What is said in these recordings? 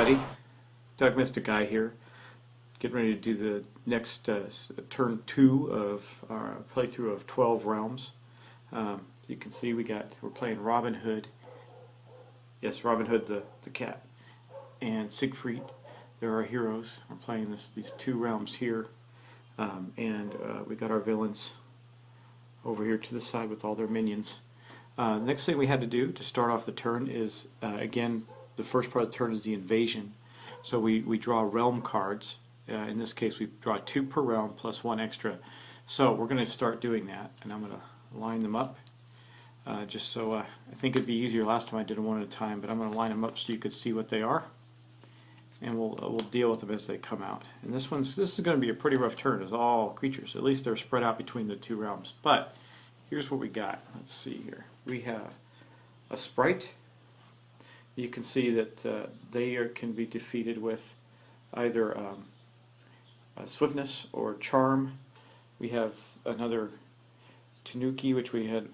everybody. Doug Mystic Guy here. Getting ready to do the next turn 2 of our playthrough of 12 Realms. You can see we're playing Robin Hood. Yes, Robin Hood the cat. And Siegfried. They're our heroes. We're playing these 2 realms here. We got our villains over here to the side with all their minions. Next thing we had to do to start off the turn is, again, the first part of the turn is the invasion. So we draw realm cards. In this case, we draw 2 per realm plus 1 extra. So we're going to start doing that, and I'm going to line them up. Just so I think it'd be easier last time I did them one at a time, but I'm going to line them up so you could see what they are, and we'll deal with them as they come out. And this is going to be a pretty rough turn. It's all creatures. At least they're spread out between the 2 realms. But here's what we got. Let's see here. We have a sprite. You can see that they can be defeated with either swiftness or charm. We have another Tanuki, which we had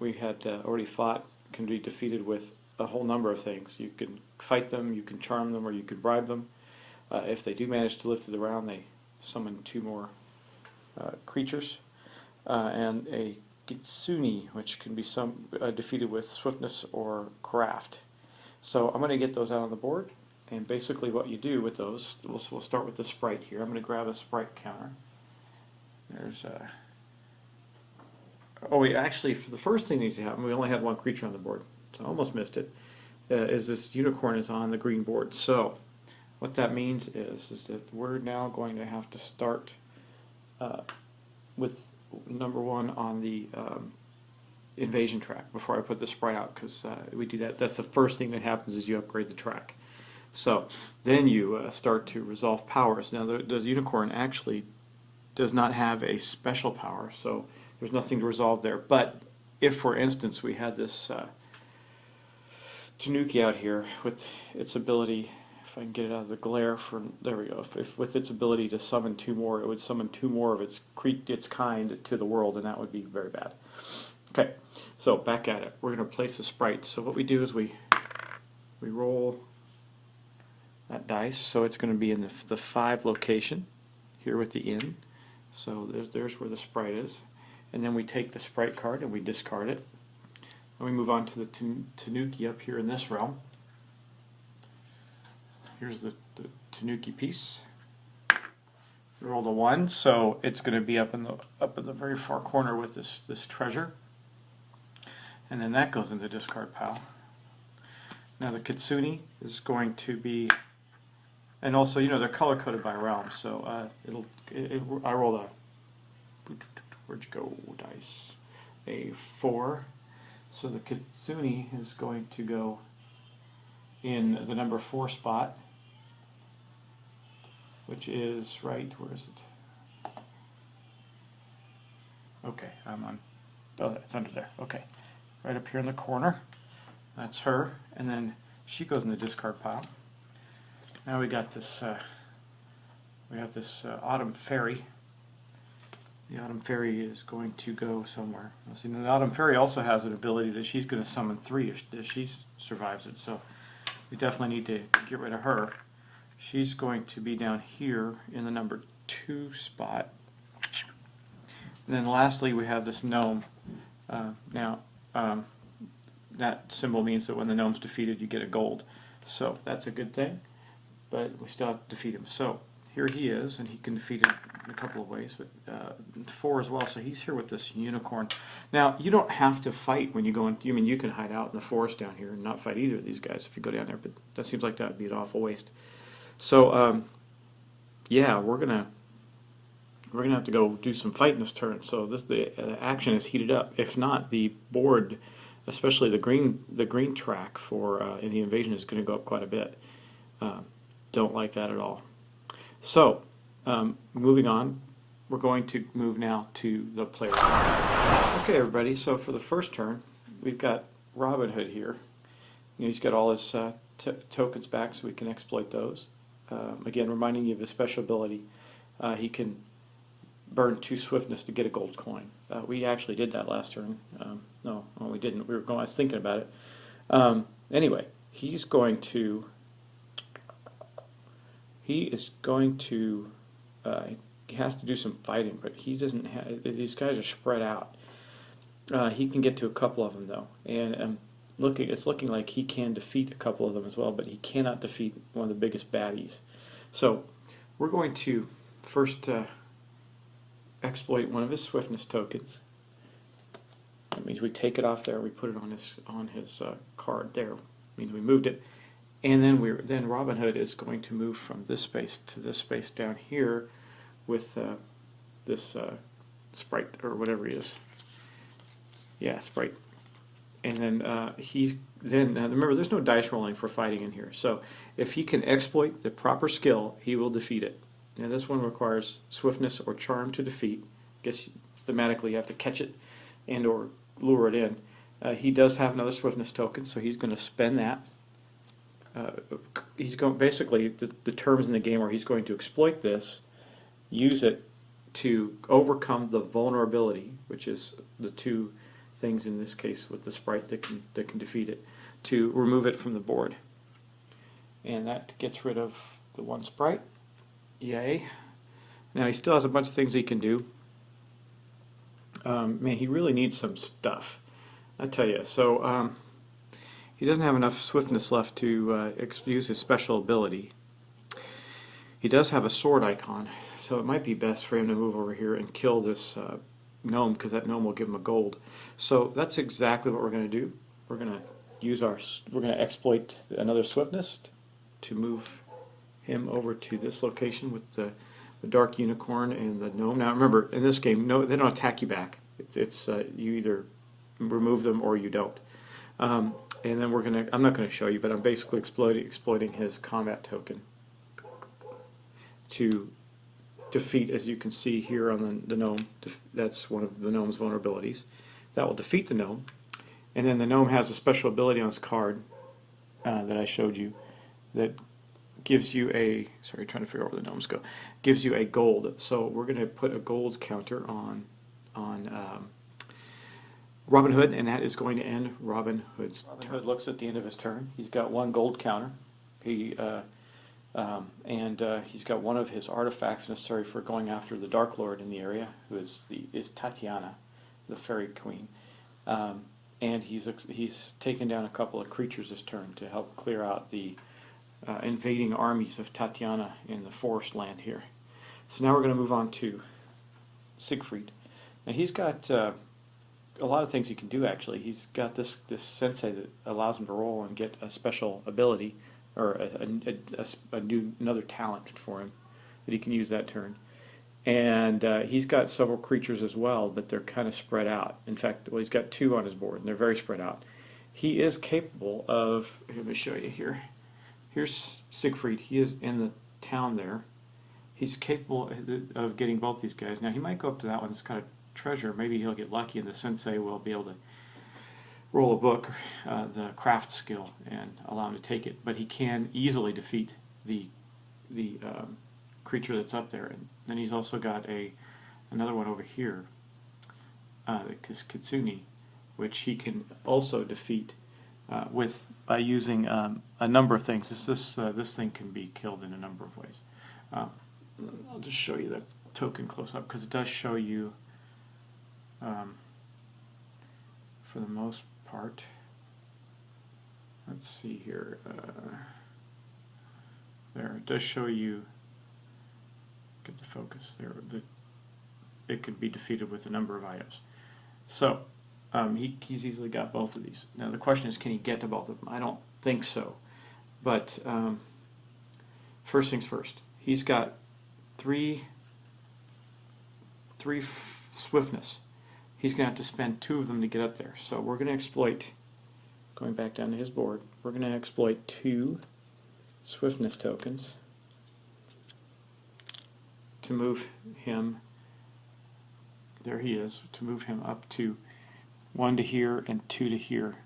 already fought, can be defeated with a whole number of things. You can fight them, you can charm them, or you can bribe them. If they do manage to live through the round, they summon 2 more creatures. And a Kitsune, which can be defeated with swiftness or craft. So I'm going to get those out on the board, and basically what you do with those, we'll start with the sprite here. I'm going to grab a sprite counter. There's actually, for the first thing that needs to happen, we only had 1 creature on the board, so I almost missed it, is this unicorn is on the green board. So what that means is that we're now going to have to start with number 1 on the invasion track before I put the sprite out, because we do that. That's the first thing that happens is you upgrade the track. So then you start to resolve powers. Now the unicorn actually does not have a special power, so there's nothing to resolve there. But if, for instance, we had this Tanuki out here with its ability, if I can get it out of the glare, there we go. If with its ability to summon 2 more, it would summon 2 more of its kind to the world, and that would be very bad. Okay, so back at it. We're going to place a sprite. So what we do is we roll that dice. So it's going to be in the 5 location here with the in. So there's where the sprite is. And then we take the sprite card and we discard it. And we move on to the Tanuki up here in this realm. Here's the Tanuki piece. We rolled a 1, so it's going to be up in the very far corner with this treasure. And then that goes in the discard pile. Now the Kitsune is going to be, and also, you know, they're color coded by realm, so I rolled a, where'd you go, dice? A 4. So the Kitsune is going to go in the number 4 spot, which is right, where is it? Okay, I'm on, oh, it's under there, okay. Right up here in the corner, that's her, and then she goes in the discard pile. Now we got this, we have this Autumn Fairy. The Autumn Fairy is going to go somewhere. See, the Autumn Fairy also has an ability that she's going to summon 3 if she survives it, so we definitely need to get rid of her. She's going to be down here in the number 2 spot. And then lastly we have this gnome. That symbol means that when the gnome's defeated you get a gold. So that's a good thing, but we still have to defeat him. So here he is, and he can defeat him in a couple of ways, but 4 as well. So he's here with this unicorn. Now you don't have to fight when you go in. You can hide out in the forest down here and not fight either of these guys if you go down there, but that seems like that would be an awful waste. So yeah, we're gonna have to go do some fighting this turn. So the action is heated up. If not, the board, especially the green track for in the invasion, is going to go up quite a bit. Don't like that at all. So moving on, we're going to move now to the player. Okay, everybody. So for the first turn, we've got Robin Hood here. You know, he's got all his tokens back, so we can exploit those. Again, reminding you of his special ability, he can burn 2 swiftness to get a gold coin. We actually did that last turn. No, we didn't. I was thinking about it. Anyway, he's going to he is going to, he has to do some fighting, but he doesn't have, these guys are spread out. He can get to a couple of them though, and it's looking like he can defeat a couple of them as well, but he cannot defeat one of the biggest baddies. So we're going to first exploit one of his swiftness tokens. That means we take it off there, we put it on his card there. Means we moved it, and then Robin Hood is going to move from this space to this space down here with this sprite or whatever he is. Yeah, sprite. And then remember, there's no dice rolling for fighting in here. So if he can exploit the proper skill, he will defeat it. Now this one requires swiftness or charm to defeat. I guess thematically you have to catch it and or lure it in. He does have another swiftness token, so he's going to spend that. He's going basically the terms in the game are he's going to exploit this, use it to overcome the vulnerability, which is the two things in this case with the sprite that can defeat it, to remove it from the board. And that gets rid of the one sprite. Yay. Now he still has a bunch of things he can do. Man, he really needs some stuff, I tell you. So he doesn't have enough swiftness left to use his special ability. He does have a sword icon, so it might be best for him to move over here and kill this gnome, because that gnome will give him a gold. So that's exactly what we're going to do. We're going to exploit another swiftness to move him over to this location with the dark unicorn and the gnome. Now remember, in this game, no, they don't attack you back. It's you either remove them or you don't. And then I'm not going to show you, but I'm basically exploiting his combat token to defeat, as you can see here on the gnome. That's one of the gnome's vulnerabilities. That will defeat the gnome. And then the gnome has a special ability on his card that I showed you that gives you a, sorry, trying to figure out where the gnomes go, gives you a gold. So we're going to put a gold counter on Robin Hood, and that is going to end Robin Hood's turn. Robin Hood looks at the end of his turn. He's got one gold counter. He's got one of his artifacts necessary for going after the Dark Lord in the area, who is Tatiana, the fairy queen. And he's taken down a couple of creatures this turn to help clear out the invading armies of Tatiana in the forest land here. So now we're going to move on to Siegfried. Now he's got a lot of things he can do actually. He's got this sensei that allows him to roll and get a special ability, or another talent for him that he can use that turn. And he's got several creatures as well, but they're kind of spread out. In fact, well, he's got two on his board, and they're very spread out. He is capable of, let me show you here. Here's Siegfried. He is in the town there. He's capable of getting both these guys. Now, he might go up to that one. It's got a treasure. Maybe he'll get lucky, and the sensei will be able to roll a book, the craft skill, and allow him to take it. But he can easily defeat the creature that's up there. And then he's also got another one over here, this Kitsune, which he can also defeat by using a number of things. This thing can be killed in a number of ways. I'll just show you the token close up, because it does show you, for the most part. Let's see here. There, it does show you. Get the focus there. It could be defeated with a number of items. So he's easily got both of these. Now the question is, can he get to both of them? I don't think so. But first things first. He's got three swiftness. He's going to have to spend two of them to get up there. So we're going to exploit, going back down to his board, we're going to exploit two swiftness tokens to move him, there he is, to move him up to 1 to here and 2 to here.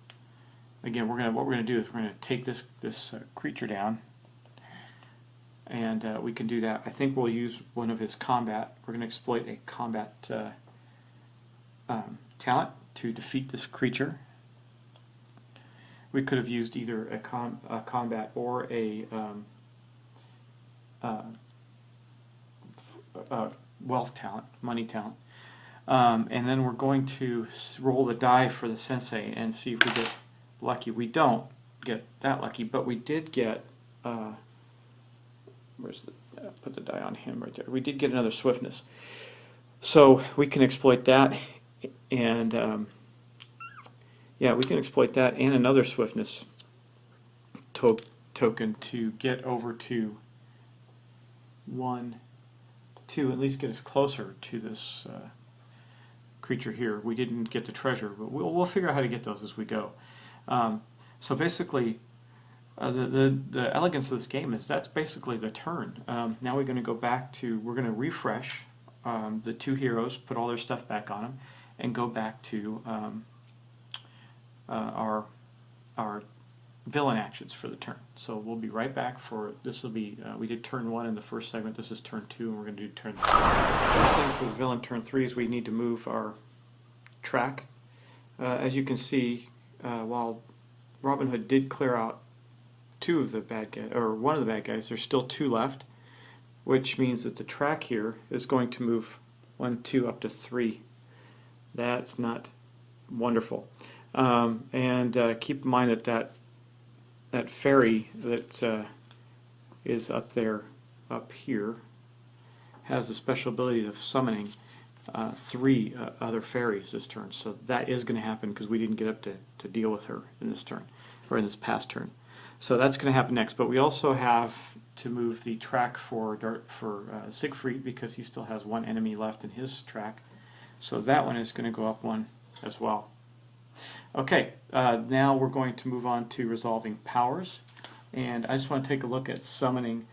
Again, what we're going to do is we're going to take this creature down, and we can do that. I think we'll use one of his combat. We're going to exploit a combat talent to defeat this creature. We could have used either a combat or a wealth talent, money talent. And then we're going to roll the die for the sensei and see if we get lucky. We don't get that lucky, but we did get, put the die on him right there. We did get another swiftness. So we can exploit that, and yeah, we can exploit that and another swiftness token to get over to 1, 2, at least get us closer to this creature here. We didn't get the treasure, but we'll figure out how to get those as we go. So basically, the elegance of this game is that's basically the turn. Now we're going to go back to, we're going to refresh the 2 heroes, put all their stuff back on them, and go back to our villain actions for the turn. So we'll be right back for, this will be, we did turn 1 in the first segment, this is turn 2, and we're going to do turn 3. First thing for the villain turn 3 is we need to move our track. As you can see, while Robin Hood did clear out 2 of the bad guys, or 1 of the bad guys, there's still 2 left, which means that the track here is going to move 1, 2 up to 3. That's not wonderful. And keep in mind that that fairy that is up here, has a special ability of summoning 3 other fairies this turn. So that is going to happen because we didn't get up to deal with her in this turn, or in this past turn. So that's going to happen next. But we also have to move the track for Siegfried, because he still has 1 enemy left in his track. So that one is going to go up 1 as well. Okay, now we're going to move on to resolving powers, and I just want to take a look at summoning.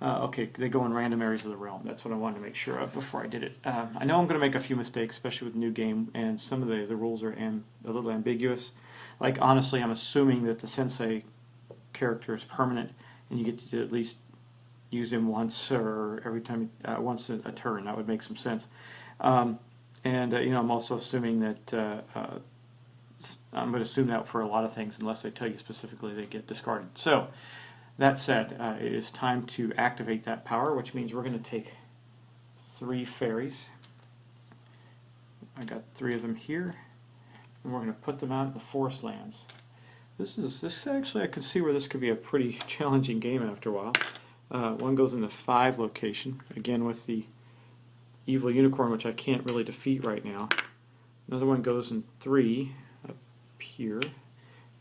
Okay, they go in random areas of the realm. That's what I wanted to make sure of before I did it. I know I'm going to make a few mistakes, especially with the new game, and some of the rules are a little ambiguous. Like, honestly, I'm assuming that the sensei character is permanent, and you get to at least use him once, or every time, once a turn. That would make some sense. And you know, I'm also assuming that I'm going to assume that for a lot of things, unless I tell you specifically they get discarded. So, that said, it is time to activate that power, which means we're going to take 3 fairies. I got 3 of them here, and we're going to put them out in the forest lands. This actually, I can see where this could be a pretty challenging game after a while. One goes in the 5 location, again with the evil unicorn, which I can't really defeat right now. Another one goes in 3 up here,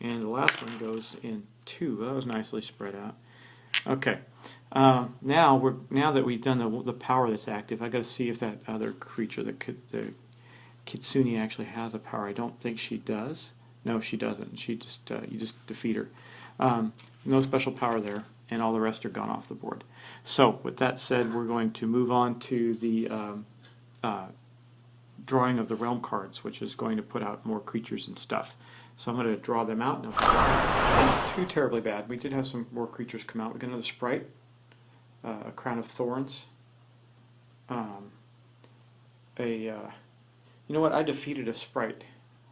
and the last one goes in 2. That was nicely spread out. Okay, now that we've done the power that's active, I got to see if that other creature, the Kitsune, actually has a power. I don't think she does. No, she doesn't. She just you just defeat her. No special power there, and all the rest are gone off the board. So, with that said, we're going to move on to the drawing of the realm cards, which is going to put out more creatures and stuff. So I'm going to draw them out. Not too terribly bad. We did have some more creatures come out. We got another sprite, a crown of thorns. You know what? I defeated a sprite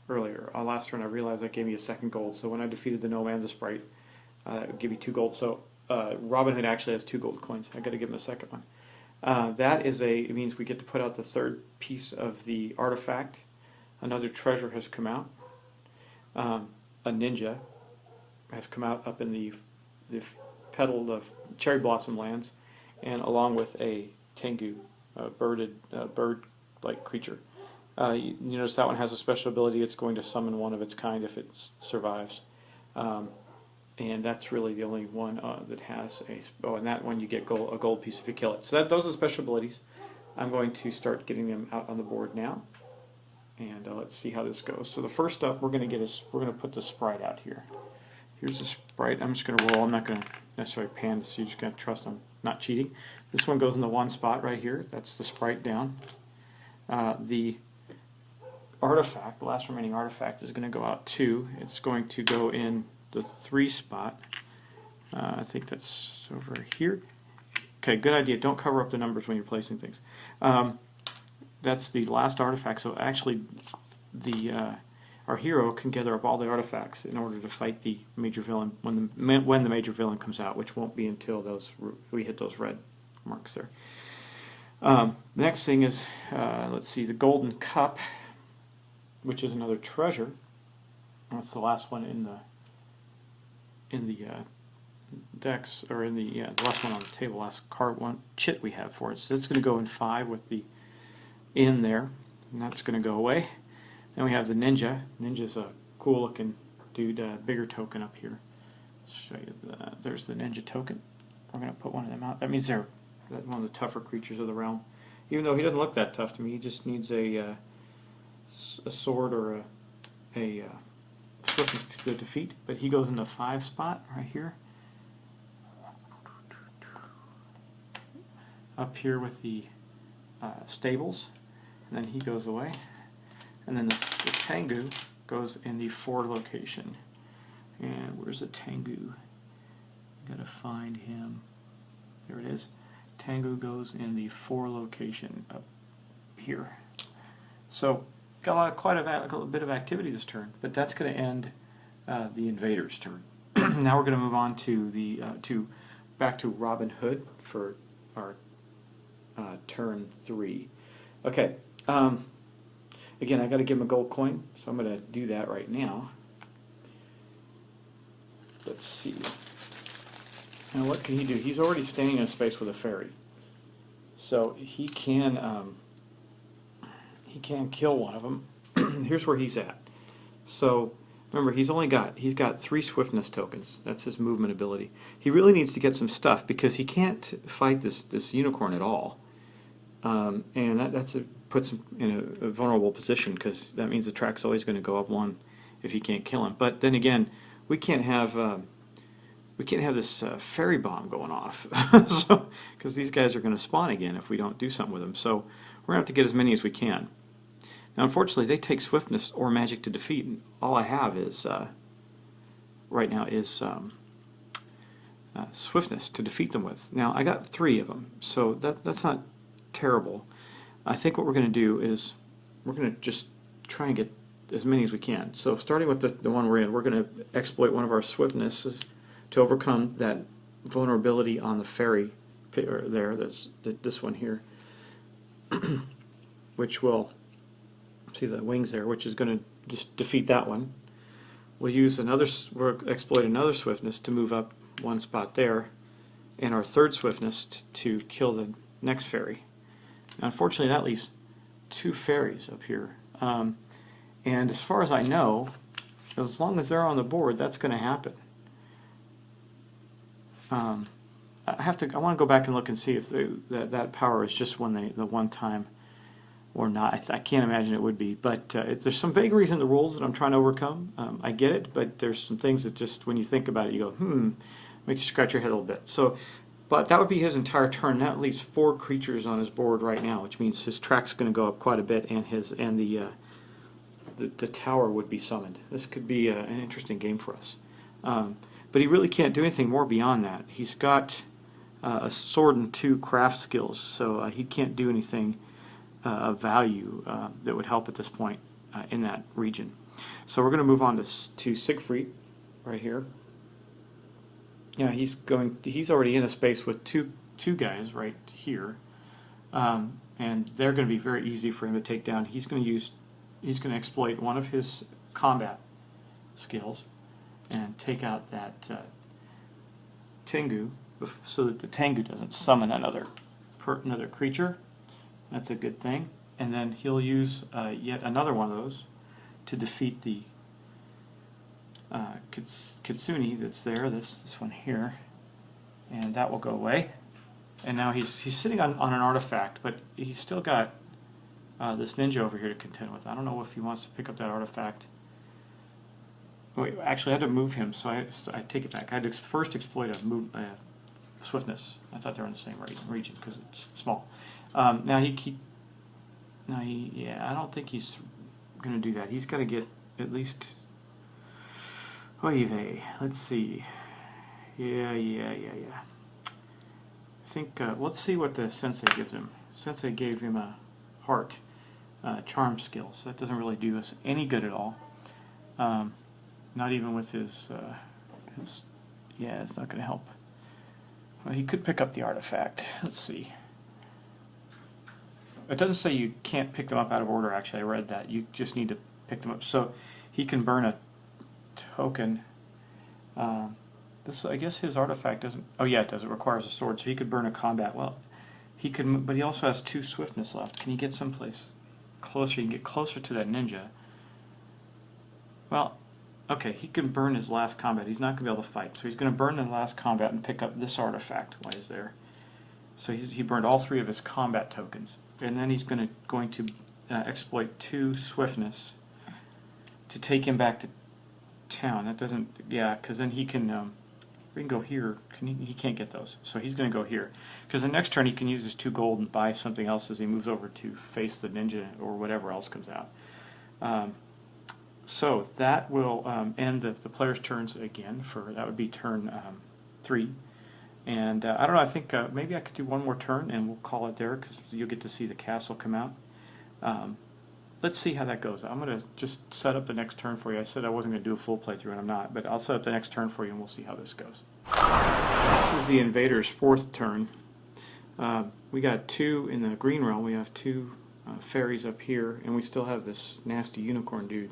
earlier. Last turn I realized that gave me a 2nd gold. So when I defeated the gnome and the sprite, it would give me 2 gold. So Robin Hood actually has 2 gold coins. I got to give him a 2nd one. It means we get to put out the 3rd piece of the artifact. Another treasure has come out. A ninja has come out up in the petal of cherry blossom lands, and along with a tengu, a bird-like creature. You notice that one has a special ability. It's going to summon one of its kind if it survives. And that's really the only one that has and that one you get a gold piece if you kill it. So those are special abilities. I'm going to start getting them out on the board now, and let's see how this goes. So the first up we're going to put the sprite out here. Here's the sprite. I'm just going to roll. I'm not going to necessarily pan this. So you're just going to trust I'm not cheating. This one goes in the 1 spot right here. That's the sprite down. The artifact, the last remaining artifact, is going to go out 2. It's going to go in the 3 spot. I think that's over here. Okay, good idea. Don't cover up the numbers when you're placing things. That's the last artifact. So actually, our hero can gather up all the artifacts in order to fight the major villain when the major villain comes out, which won't be until we hit those red marks there. The next thing is, let's see, the golden cup, which is another treasure. That's the last one in the decks, or in the last one on the table, last card one chit we have for it. So it's going to go in 5 with the in there, and that's going to go away. Then we have the ninja. Ninja's a cool looking dude, bigger token up here. Let's show you there's the ninja token. We're going to put one of them out. That means they're one of the tougher creatures of the realm. Even though he doesn't look that tough to me, he just needs a sword or a swiftness to defeat. But he goes in the 5 spot right here. Up here with the stables, and then he goes away. And then the Tengu goes in the 4 location. And where's the Tengu? Gotta find him. There it is. Tengu goes in the 4 location up here. So got quite a bit of activity this turn, but that's going to end the invader's turn. Now we're going to move on to the back to Robin Hood for our turn 3. Okay. Again, I got to give him a gold coin, so I'm going to do that right now. Let's see. Now, what can he do? He's already standing in a space with a fairy, so he can kill one of them. Here's where he's at. So remember, he's got 3 swiftness tokens. That's his movement ability. He really needs to get some stuff because he can't fight this unicorn at all, and puts him in a vulnerable position, because that means the track's always going to go up 1 if he can't kill him. But then again, we can't have this fairy bomb going off, so because these guys are going to spawn again if we don't do something with them. So we're going to have to get as many as we can. Now, unfortunately, they take swiftness or magic to defeat, and all I have is right now is swiftness to defeat them with. Now, I got 3 of them, so that's not terrible. I think what we're going to do is we're going to just try and get as many as we can. So starting with the one we're in, we're going to exploit one of our swiftnesses to overcome that vulnerability on the fairy there. That's this one here, which will see the wings there, which is going to just defeat that one. We'll exploit another swiftness to move up 1 spot there, and our 3rd swiftness to kill the next fairy. Now, unfortunately, that leaves 2 fairies up here. And as far as I know, as long as they're on the board, that's going to happen. I want to go back and look and see if that power is just the one time or not. I can't imagine it would be, but there's some vagaries in the rules that I'm trying to overcome. I get it, but there's some things that just, when you think about it, you go, makes you scratch your head a little bit. So, but that would be his entire turn. That leaves 4 creatures on his board right now, which means his track's going to go up quite a bit, and the tower would be summoned. This could be an interesting game for us. But he really can't do anything more beyond that. He's got a sword and 2 craft skills, so he can't do anything of value that would help at this point in that region. So we're going to move on to Siegfried right here. Yeah, he's already in a space with two guys right here, and they're going to be very easy for him to take down. He's going to exploit one of his combat skills and take out that Tengu, so that the Tengu doesn't summon another creature. That's a good thing. And then he'll use yet another one of those to defeat the Kitsune that's there, this one here, and that will go away. And now he's sitting on an artifact, but he's still got this ninja over here to contend with. I don't know if he wants to pick up that artifact. Wait, actually I had to move him, so I take it back. I had to first exploit a swiftness. I thought they were in the same region because it's small. I don't think he's going to do that. He's got to get at least. Oy vey. Let's see. Yeah. I think let's see what the sensei gives him. Sensei gave him a heart charm skill, so that doesn't really do us any good at all. Not even with his yeah, it's not going to help. Well, he could pick up the artifact. Let's see. It doesn't say you can't pick them up out of order, actually. I read that. You just need to pick them up. So he can burn a token. This, I guess his artifact doesn't... Oh yeah, it does. It requires a sword, so he could burn a combat. Well, he could, but he also has 2 swiftness left. Can he get someplace closer? He can get closer to that ninja. Well, okay, he can burn his last combat. He's not going to be able to fight, so he's going to burn the last combat and pick up this artifact while he's there. So he burned all 3 of his combat tokens, and then he's going to exploit 2 swiftness to take him back to town. That doesn't, yeah, because then he can we can go here. He can't get those, so he's going to go here. Because the next turn he can use his 2 gold and buy something else as he moves over to face the ninja or whatever else comes out. So that will end the player's turns again. That would be turn 3. And I don't know, I think maybe I could do one more turn and we'll call it there, because you'll get to see the castle come out. Let's see how that goes. I'm going to just set up the next turn for you. I said I wasn't going to do a full playthrough, and I'm not, but I'll set up the next turn for you and we'll see how this goes. This is the invader's 4th turn. We got 2 in the green realm. We have 2 fairies up here, and we still have this nasty unicorn dude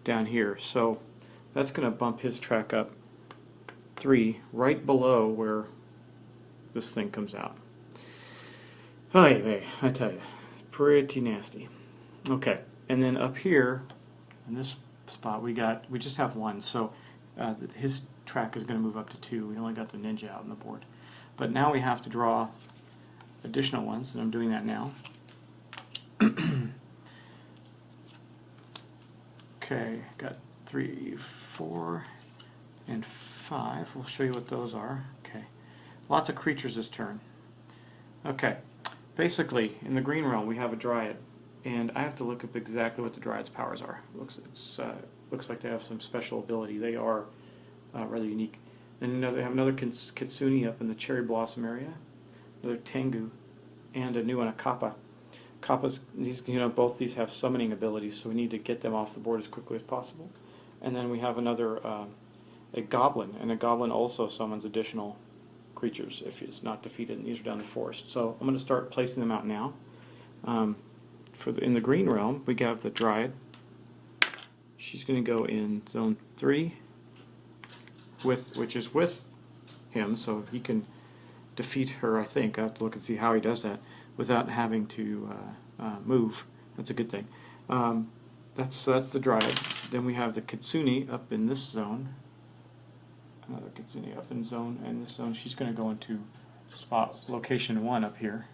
down here. So that's going to bump his track up 3, right below where this thing comes out. Hey, I tell you, it's pretty nasty. Okay, and then up here in this spot we just have 1, so his track is going to move up to 2. We only got the ninja out on the board, but now we have to draw additional ones, and I'm doing that now. Okay, got 3, 4, and 5. We'll show you what those are. Okay, lots of creatures this turn. Okay, basically in the green realm we have a dryad, and I have to look up exactly what the dryad's powers are. Looks like they have some special ability. They are rather unique. And they have another kitsune up in the cherry blossom area, another tengu, and a new one, a kappa. Kappas, both these have summoning abilities, so we need to get them off the board as quickly as possible. And then we have another, a goblin, and a goblin also summons additional creatures if it's not defeated, and these are down the forest. So I'm going to start placing them out now. In the green realm, we have the dryad. She's going to go in zone 3, which is with him, so he can defeat her, I think. I have to look and see how he does that without having to move. That's a good thing. That's the dryad. Then we have the kitsune up in this zone. Another kitsune up in this zone. She's going to go into location 1 up here.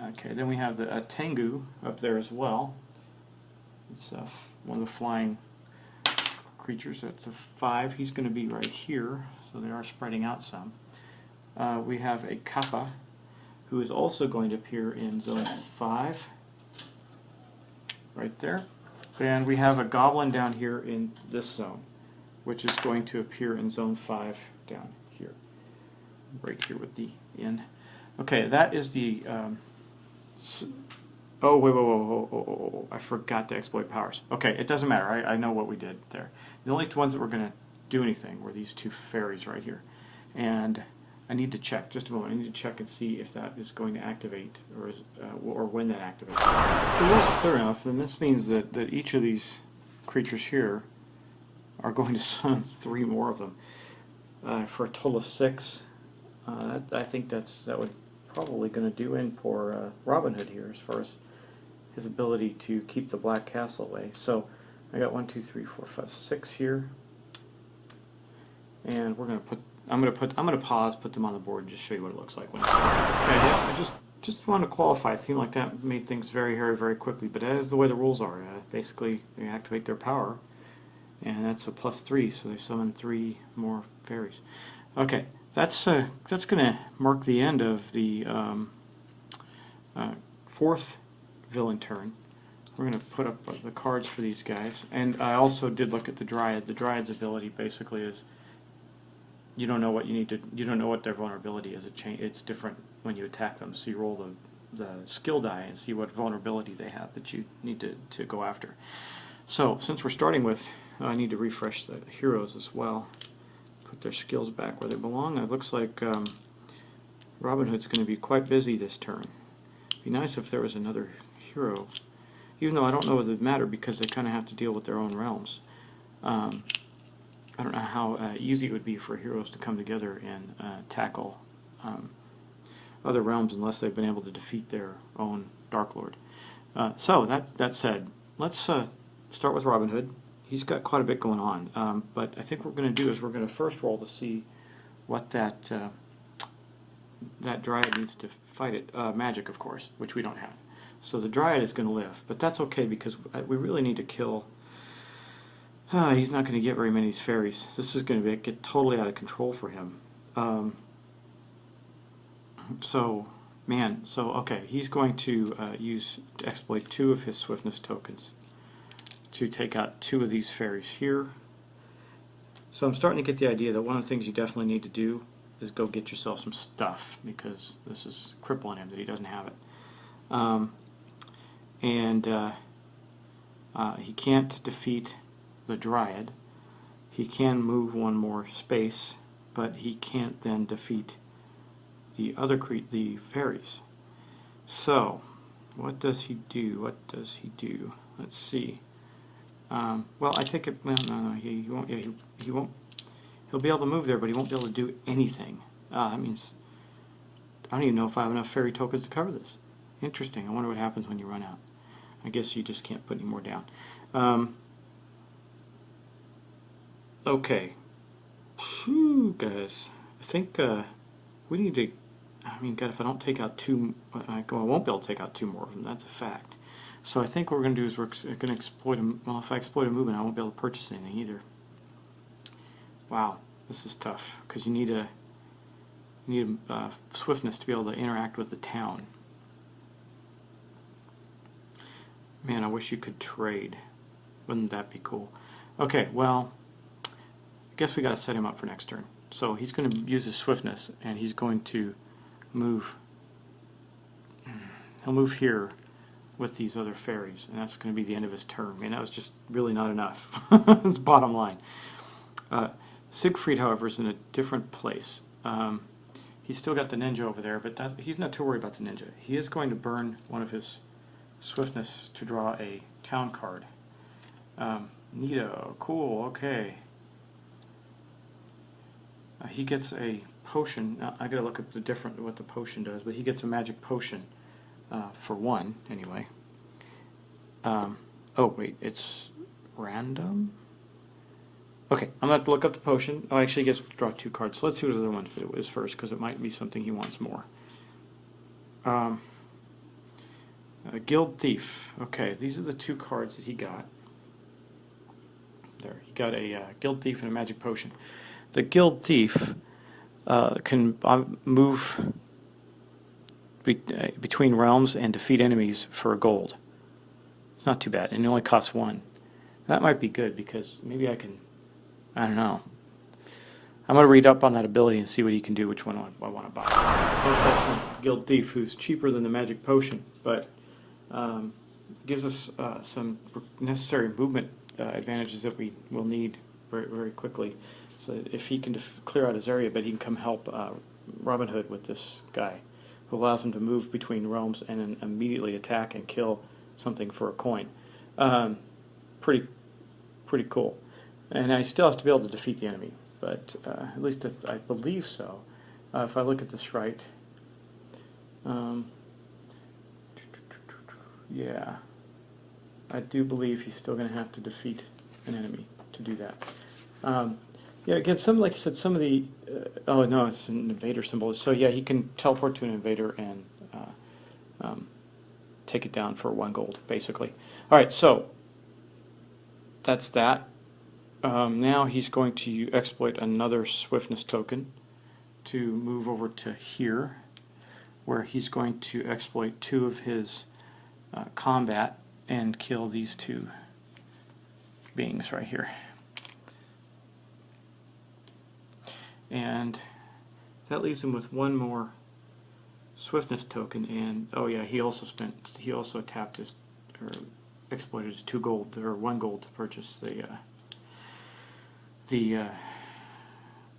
Okay, then we have the tengu up there as well. It's one of the flying creatures. That's a 5. He's going to be right here, so they are spreading out some. We have a kappa, who is also going to appear in zone 5, right there. And we have a goblin down here in this zone, which is going to appear in zone 5 down here, right here with the inn. Okay, that is the... oh, wait, I forgot to exploit powers. Okay, it doesn't matter. I know what we did there. The only ones that were going to do anything were these 2 fairies right here. And I need to check, just a moment, I need to check and see if that is going to activate, or when that activates. If the rules are clear enough, then this means that each of these creatures here are going to summon 3 more of them, for a total of 6. I think that would probably going to do in for Robin Hood here, as far as his ability to keep the Black Castle away. So I got 1, 2, 3, 4, 5, 6 here, and we're going to put. I'm going to pause, put them on the board, and just show you what it looks like when it's okay, yeah, I just want to qualify. It seemed like that made things very hairy very quickly, but that is the way the rules are. Basically, they activate their power, and that's a +3, so they summon 3 more fairies. Okay, that's going to mark the end of the 4th villain turn. We're going to put up the cards for these guys, and I also did look at the dryad. The dryad's ability basically is, you don't know what you don't know what their vulnerability is. It's different when you attack them. So you roll the skill die and see what vulnerability they have that you need to go after. So since we're starting with, I need to refresh the heroes as well. put their skills back where they belong. It looks like Robin Hood's going to be quite busy this turn. It'd be nice if there was another hero, even though I don't know if it would matter because they kind of have to deal with their own realms. I don't know how easy it would be for heroes to come together and tackle other realms unless they've been able to defeat their own Dark Lord. So that said, let's start with Robin Hood. He's got quite a bit going on, but I think what we're going to do is we're going to first roll to see what that Dryad needs to fight it. Magic, of course, which we don't have. So the Dryad is going to live, but that's okay because we really need to kill. He's not going to get very many of these fairies. This is going to get totally out of control for him. Okay, he's going to exploit 2 of his swiftness tokens to take out 2 of these fairies here. So I'm starting to get the idea that one of the things you definitely need to do is go get yourself some stuff, because this is crippling him that he doesn't have it. He can't defeat the Dryad. He can move 1 more space, but he can't then defeat the the fairies. So, what does he do? What does he do? Let's see. Well, I take it. Well, no, he won't. Yeah, he won't. He'll be able to move there, but he won't be able to do anything. That means I don't even know if I have enough fairy tokens to cover this. Interesting. I wonder what happens when you run out. I guess you just can't put any more down. Okay. Phew, guys. I think we need to. I mean, God, if I don't take out 2, I won't be able to take out 2 more of them. That's a fact. So I think what we're going to do is we're going to exploit them. Well, if I exploit a movement, I won't be able to purchase anything either. Wow, this is tough because you need swiftness to be able to interact with the town. Man, I wish you could trade. Wouldn't that be cool? Okay, well, I guess we got to set him up for next turn. So he's going to use his swiftness, and he's going to move. He'll move here with these other fairies, and that's going to be the end of his turn. I mean, that was just really not enough. That's bottom line. Siegfried, however, is in a different place. He's still got the ninja over there, but he's not too worried about the ninja. He is going to burn one of his swiftness to draw a town card. Neato, cool, okay. He gets a potion. I gotta look at what the potion does, but he gets a magic potion for 1 anyway. Oh wait, it's random. Okay, I'm gonna have to look up the potion. Oh, actually, he gets to draw 2 cards. So let's see what the other one is first, because it might be something he wants more. Guild Thief. Okay, these are the 2 cards that he got. There, he got a Guild Thief and a magic potion. The Guild Thief can move between realms and defeat enemies for a gold. It's not too bad, and it only costs 1. That might be good because maybe I can. I don't know. I'm going to read up on that ability and see what he can do, which one I want to buy. Most Guild Thief, who's cheaper than the magic potion, but gives us some necessary movement advantages that we will need very, very quickly. So if he can clear out his area, but he can come help Robin Hood with this guy, who allows him to move between realms and then immediately attack and kill something for a coin. Pretty cool. And he still has to be able to defeat the enemy, but at least I believe so. If I look at this right, yeah, I do believe he's still going to have to defeat an enemy to do that. Yeah, again, like you said, some of the oh no, it's an invader symbol. So yeah, he can teleport to an invader and take it down for 1 gold, basically. All right, so that's that. Now he's going to exploit another swiftness token to move over to here, where he's going to exploit 2 of his combat and kill these 2 beings right here. And that leaves him with 1 more swiftness token, and oh yeah, he also tapped his, or exploited his 2 gold, or 1 gold to purchase the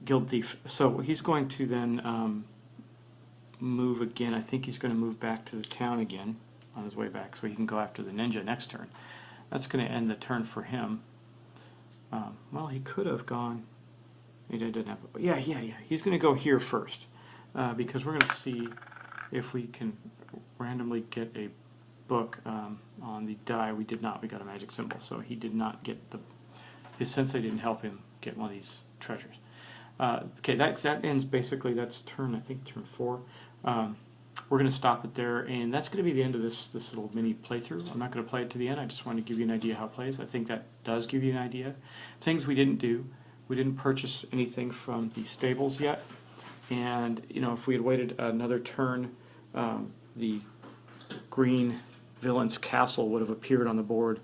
Guild Thief. So he's going to then move again. I think he's going to move back to the town again on his way back, so he can go after the ninja next turn. That's going to end the turn for him. Well, he could have gone. He didn't have. Yeah. He's going to go here first because we're going to see if we can randomly get a book on the die. We did not. We got a magic symbol, so he did not get his sensei didn't help him get one of these treasures. Okay, that ends basically. That's turn, I think, turn 4. We're going to stop it there, and that's going to be the end of this little mini playthrough. I'm not going to play it to the end. I just want to give you an idea how it plays. I think that does give you an idea. Things we didn't do. We didn't purchase anything from the stables yet, and if we had waited another turn, the green villain's castle would have appeared on the board.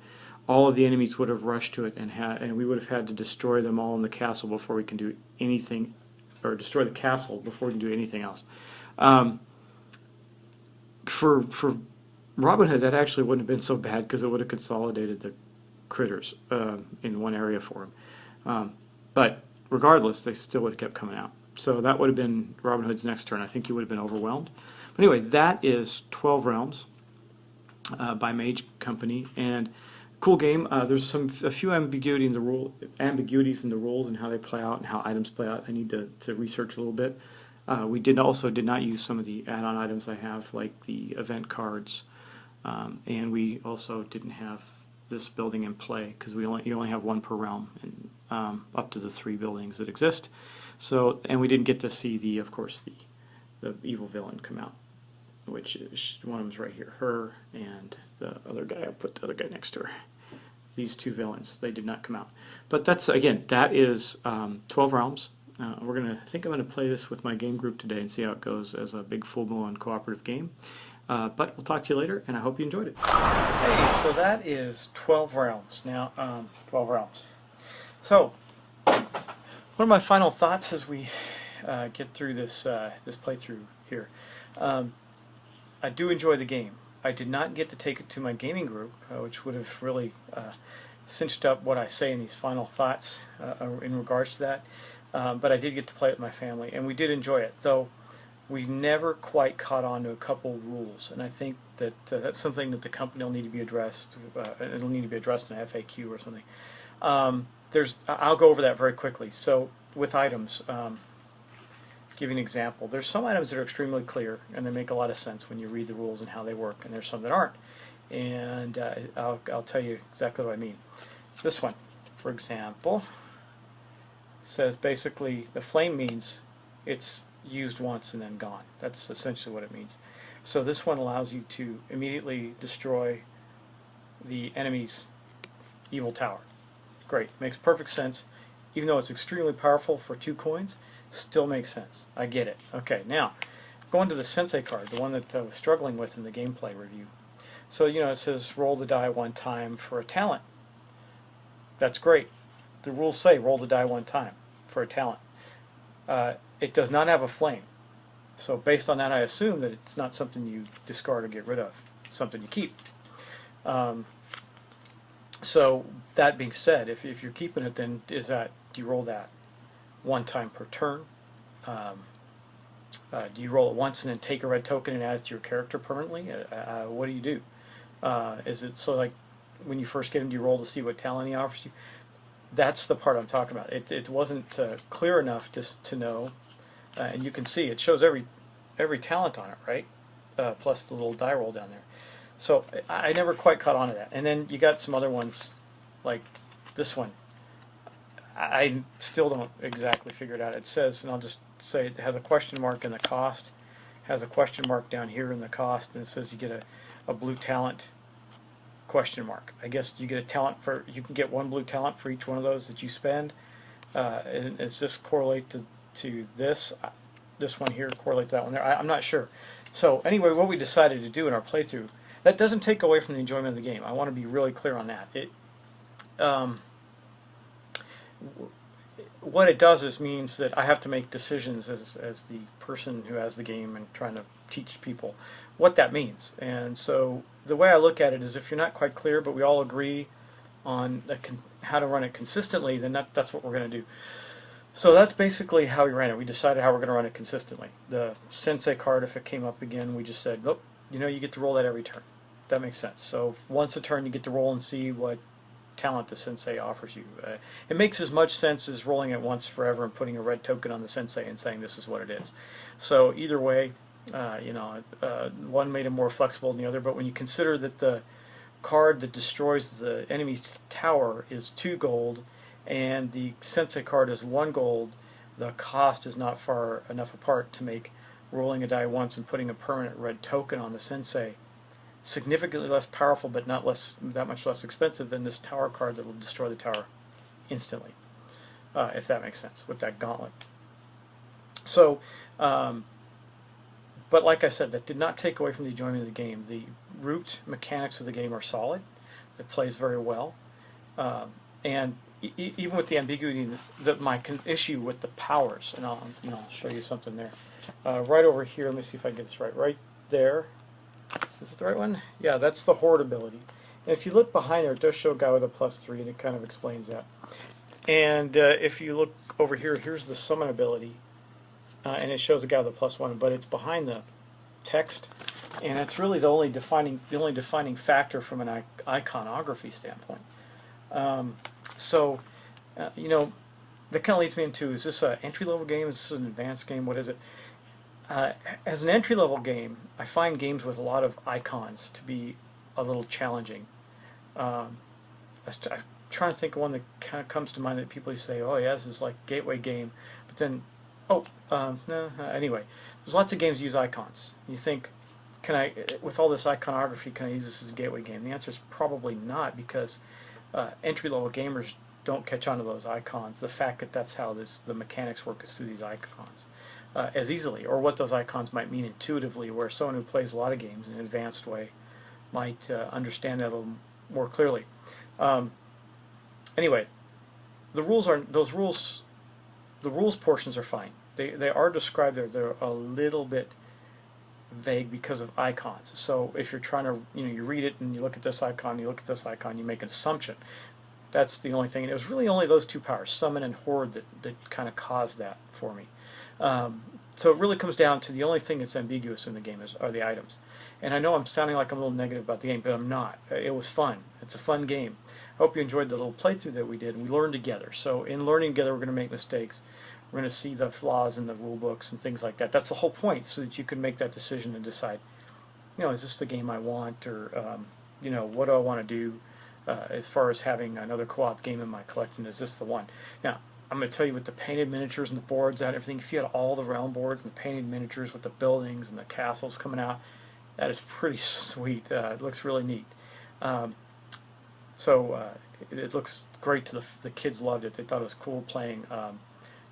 All of the enemies would have rushed to it, and we would have had to destroy them all in the castle before we can do anything, or destroy the castle before we can do anything else. For Robin Hood, that actually wouldn't have been so bad because it would have consolidated the critters in one area for him. But regardless, they still would have kept coming out. So that would have been Robin Hood's next turn. I think he would have been overwhelmed. But anyway, that is 12 Realms by Mage Company, and cool game. There's a few ambiguities in the rules and how they play out and how items play out. I need to research a little bit. We did not use some of the add-on items I have, like the event cards, and we also didn't have this building in play because you only have one per realm, and up to the 3 buildings that exist. So, and we didn't get to see of course the evil villain come out, which is one of them's right here, her and the other guy. I put the other guy next to her. These 2 villains, they did not come out. But that is 12 Realms. I think I'm gonna play this with my game group today and see how it goes as a big full-blown cooperative game. But we'll talk to you later, and I hope you enjoyed it. Hey, so that is 12 Realms. Now, 12 Realms. So, one of my final thoughts as we get through this playthrough here. I do enjoy the game. I did not get to take it to my gaming group, which would have really cinched up what I say in these final thoughts in regards to that. But I did get to play it with my family, and we did enjoy it, though we never quite caught on to a couple rules, and I think that that's something that the company will need to be addressed. It'll need to be addressed in an FAQ or something. I'll go over that very quickly. So with items, give you an example. There's some items that are extremely clear, and they make a lot of sense when you read the rules and how they work, and there's some that aren't. And I'll tell you exactly what I mean. This one, for example, says basically the flame means it's used once and then gone. That's essentially what it means. So this one allows you to immediately destroy the enemy's evil tower. Great, makes perfect sense. Even though it's extremely powerful for 2 coins, still makes sense. I get it. Okay, now going to the Sensei card, the one that I was struggling with in the gameplay review. So it says roll the die 1 time for a talent. That's great. The rules say roll the die 1 time for a talent. It does not have a flame. So based on that, I assume that it's not something you discard or get rid of. It's something you keep. So that being said, if you're keeping it, then do you roll that 1 time per turn? Do you roll it once and then take a red token and add it to your character permanently? What do you do? Is it so like when you first get him, do you roll to see what talent he offers you? That's the part I'm talking about. It wasn't clear enough to know, and you can see it shows every talent on it, right? Plus the little die roll down there. So I never quite caught on to that. And then you got some other ones, like this one. I still don't exactly figure it out. It says, and I'll just say it has a question mark in the cost, has a question mark down here in the cost, and it says you get a blue talent question mark. I guess you get a talent you can get 1 blue talent for each one of those that you spend. And does this correlate to this one here correlate to that one there? I'm not sure. So anyway, what we decided to do in our playthrough, that doesn't take away from the enjoyment of the game. I want to be really clear on that. What it does is means that I have to make decisions as the person who has the game and trying to teach people what that means. And so the way I look at it is if you're not quite clear, but we all agree on how to run it consistently, then that's what we're going to do. So that's basically how we ran it. We decided how we're going to run it consistently. The sensei card, if it came up again, we just said, nope, you get to roll that every turn. That makes sense. So once a turn, you get to roll and see what talent the sensei offers you. It makes as much sense as rolling it once forever and putting a red token on the sensei and saying this is what it is. So either way, one made it more flexible than the other. But when you consider that the card that destroys the enemy's tower is 2 gold, and the sensei card is 1 gold, the cost is not far enough apart to make rolling a die once and putting a permanent red token on the sensei significantly less powerful, but not that much less expensive than this tower card that will destroy the tower instantly, if that makes sense, with that gauntlet. So, but like I said, that did not take away from the enjoyment of the game. The root mechanics of the game are solid. It plays very well, and even with the ambiguity, my issue with the powers, and I'll show you something there. Right over here, let me see if I can get this right. Right there. Is it the right one? Yeah, that's the Horde ability. And if you look behind there, it does show a guy with a +3, and it kind of explains that. And if you look over here, here's the Summon ability, and it shows a guy with a +1, but it's behind the text, and it's really the only defining factor from an iconography standpoint. So, that kind of leads me into: is this an entry-level game? Is this an advanced game? What is it? As an entry-level game, I find games with a lot of icons to be a little challenging. I'm trying to think of one that kind of comes to mind that people say, "Oh yeah, this is like a gateway game," but then, no. Anyway, there's lots of games that use icons. You think, with all this iconography, can I use this as a gateway game? The answer is probably not, because entry-level gamers don't catch on to those icons. The fact that that's how the mechanics work is through these icons. As easily, or what those icons might mean intuitively, where someone who plays a lot of games in an advanced way might understand that a little more clearly. Anyway, the rules portions are fine. They are described there. They're a little bit vague because of icons. So if you're trying to, you read it and you look at this icon, you make an assumption. That's the only thing. And it was really only those 2 powers, Summon and Horde, that kind of caused that for me. So it really comes down to the only thing that's ambiguous in the game are the items. And I know I'm sounding like I'm a little negative about the game, but I'm not. It was fun. It's a fun game. I hope you enjoyed the little playthrough that we did. We learned together. So in learning together, we're going to make mistakes. We're going to see the flaws in the rule books and things like that. That's the whole point, so that you can make that decision and decide, is this the game I want, or what do I want to do as far as having another co-op game in my collection? Is this the one? Now, I'm going to tell you, with the painted miniatures and the boards and everything, if you had all the realm boards and the painted miniatures with the buildings and the castles coming out, that is pretty sweet. It looks really neat. It looks great. The kids loved it. They thought it was cool playing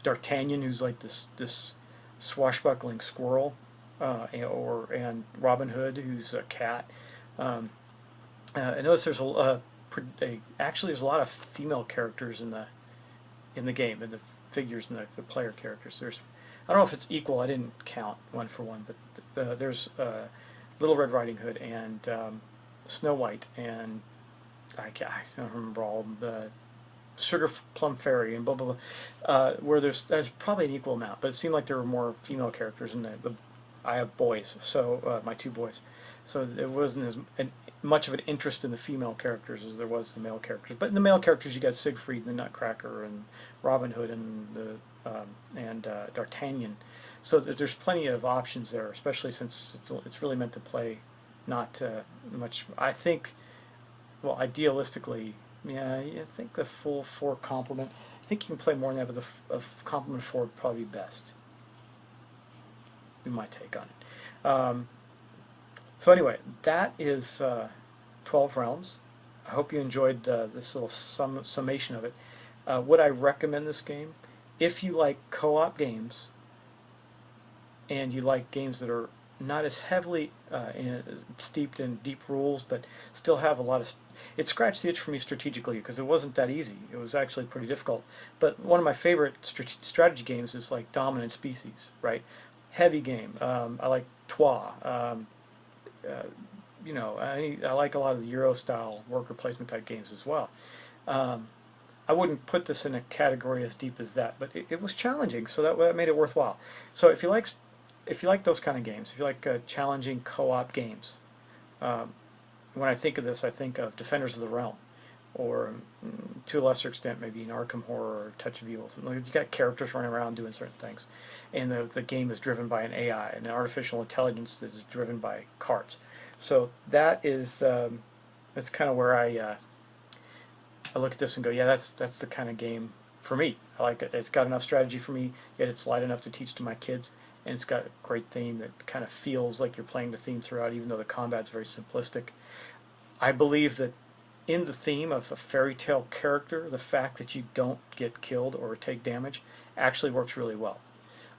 D'Artagnan, who's like this swashbuckling squirrel, and Robin Hood, who's a cat. I notice actually there's a lot of female characters in the game, and the figures and the player characters. I don't know if it's equal. I didn't count one for one, but there's Little Red Riding Hood and Snow White, and I don't remember all of them. Sugar Plum Fairy and blah blah blah. Where there's probably an equal amount, but it seemed like there were more female characters in I have boys, so my 2 boys, so there wasn't as much of an interest in the female characters as there was the male characters. But in the male characters, you got Siegfried and the Nutcracker and Robin Hood and D'Artagnan. So there's plenty of options there, especially since it's really meant to play not much. I think, well, idealistically, yeah, I think the full 4 complement. I think you can play more than that, but the complement 4 would probably be best. Be my take on it. So anyway, that is 12 Realms. I hope you enjoyed this little summation of it. Would I recommend this game? If you like co-op games, and you like games that are not as heavily steeped in deep rules, but still have a lot of... It scratched the itch for me strategically, because it wasn't that easy. It was actually pretty difficult. But one of my favorite strategy games is like Dominant Species, right? Heavy game. I like Trois. I like a lot of the Euro-style worker placement type games as well. I wouldn't put this in a category as deep as that, but it was challenging, so that made it worthwhile. So if you like those kind of games, if you like challenging co-op games, um, when I think of this, I think of Defenders of the Realm, or to a lesser extent, maybe an Arkham Horror or Touch of Evil. You got characters running around doing certain things, and the game is driven by an AI, an artificial intelligence that is driven by cards. So that's kind of where I look at this and go, yeah, that's the kind of game for me. I like it. It's got enough strategy for me, yet it's light enough to teach to my kids, and it's got a great theme that kind of feels like you're playing the theme throughout, even though the combat's very simplistic. I believe that in the theme of a fairy tale character, the fact that you don't get killed or take damage actually works really well.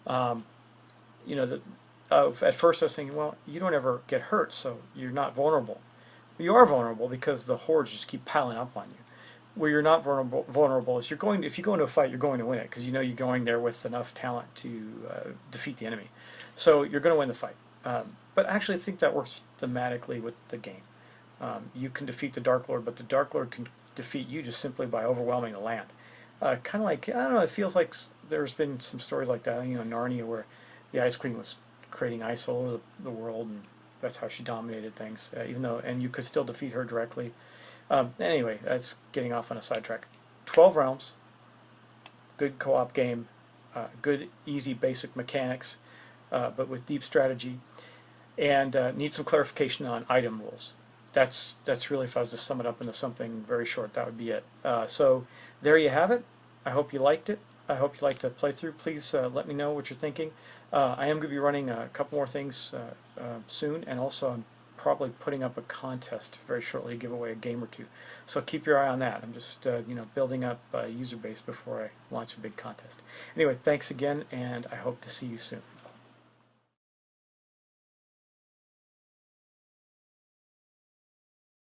Um, you know, at first I was thinking, well, you don't ever get hurt, so you're not vulnerable. You are vulnerable because the hordes just keep piling up on you. Where you're not vulnerable is if you go into a fight, you're going to win it because you know you're going there with enough talent to defeat the enemy. So you're going to win the fight. But actually, I think that works thematically with the game. You can defeat the Dark Lord, but the Dark Lord can defeat you just simply by overwhelming the land. Kind of like, I don't know, it feels like there's been some stories like that, Narnia, where the Ice Queen was creating ice all over the world, and that's how she dominated things, and you could still defeat her directly. Anyway, that's getting off on a sidetrack. 12 realms, good co-op game, good, easy, basic mechanics, but with deep strategy, and need some clarification on item rules. That's really, if I was to sum it up into something very short, that would be it. So there you have it. I hope you liked it. I hope you liked the playthrough. Please let me know what you're thinking. I am going to be running a couple more things soon, and also I'm probably putting up a contest very shortly to give away a game or two. So keep your eye on that. I'm just building up a user base before I launch a big contest. Anyway, thanks again, and I hope to see you soon.